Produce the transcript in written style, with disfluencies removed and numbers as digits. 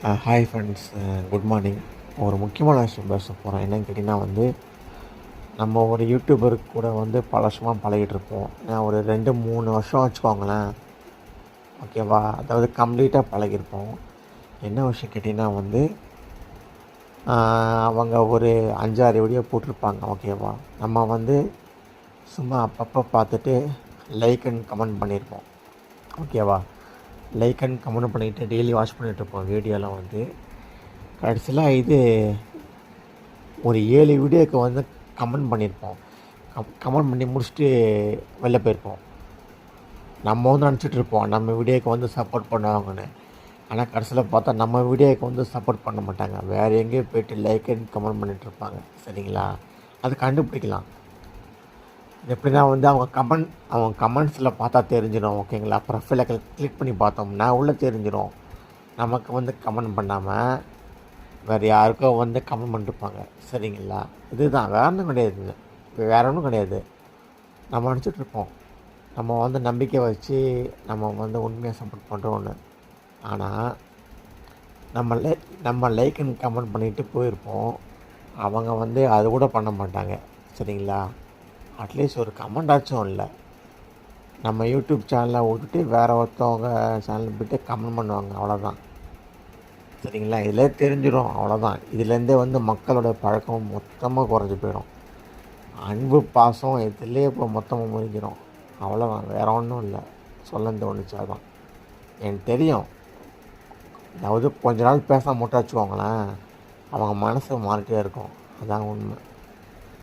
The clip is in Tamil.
Hi friends, good morning. ஒரு முக்கியமான விஷயம் பேச போகிறேன். என்னன்னு கேட்டிங்கன்னா நம்ம ஒரு யூடியூபர் கூட பல வருஷமாக பழகிட்டுருப்போம். ஒரு 2-3 வருஷம் வச்சுக்கோங்களேன். ஓகேவா? அதாவது கம்ப்ளீட்டாக பழகியிருப்போம். என்ன விஷயம் கேட்டிங்கன்னா அவங்க ஒரு 5-6 வீடியோ போட்டிருப்பாங்க. ஓகேவா? நம்ம சும்மா அப்பப்போ பார்த்துட்டு லைக் அண்ட் கமெண்ட் பண்ணியிருப்போம். ஓகேவா? லைக் அண்ட் கமெண்ட் பண்ணிவிட்டு டெய்லி வாட்ச் பண்ணிகிட்ருப்போம் வீடியோலாம். கடைசியில் ஒரு 7 வீடியோவுக்கு கமெண்ட் பண்ணியிருப்போம். கமெண்ட் பண்ணி முடிச்சுட்டு வெளில போயிருப்போம். நம்ம நினச்சிட்ருப்போம் நம்ம வீடியோவுக்கு சப்போர்ட் பண்ணுவாங்கன்னு. ஆனால் கடைசியில் பார்த்தா நம்ம வீடியோவுக்கு சப்போர்ட் பண்ண மாட்டாங்க. வேறு எங்கேயோ போய்ட்டு லைக் அண்ட் கமெண்ட் பண்ணிகிட்ருப்பாங்க. சரிங்களா? அது கண்டுபிடிக்கலாம். எப்படின்னா அவங்க கமெண்ட்ஸில் பார்த்தா தெரிஞ்சிடும். ஓகேங்களா? ப்ரொஃபைலை கிளிக் பண்ணி பார்த்தோம்னா உள்ளே தெரிஞ்சிடும். நமக்கு கமெண்ட் பண்ணாமல் வேறு யாருக்கோ கமெண்ட் பண்ணிட்டுருப்பாங்க. சரிங்களா? இதுதான், வேறு ஒன்றும் கிடையாதுங்க. வேறு ஒன்றும் கிடையாது. நம்ம நினச்சிட்ருப்போம் நம்ம நம்பிக்கை வச்சு நம்ம உண்மையாக சப்போர்ட் பண்ணுறோன்னு. ஆனால் நம்ம லைக் அண்ட் கமெண்ட் பண்ணிவிட்டு போயிருப்போம். அவங்க அது கூட பண்ண மாட்டாங்க. சரிங்களா? அட்லீஸ்ட் ஒரு கமெண்ட் ஆச்சும் இல்லை. நம்ம யூடியூப் சேனலை விட்டுட்டு வேறு ஒருத்தவங்க சேனலில் போய்ட்டு கமெண்ட் பண்ணுவாங்க. அவ்வளோதான். சரிங்களா? இதிலே தெரிஞ்சிடும். அவ்வளோதான். இதுலேருந்தே மக்களோட பழக்கம் மொத்தமாக குறைஞ்சி போயிடும். அன்பு பாசம் இதுலேயே இப்போ மொத்தமாக முறிஞ்சிடும். அவ்வளோதான், வேறு ஒன்றும் இல்லை. சொல்ல தோணுச்சு அதான். எனக்கு தெரியும். அதாவது கொஞ்ச நாள் பேசாமல் மட்டும் வச்சுக்கோங்களேன், அவங்க மனசு மாறிட்டே இருக்கும். அதான் உண்மை.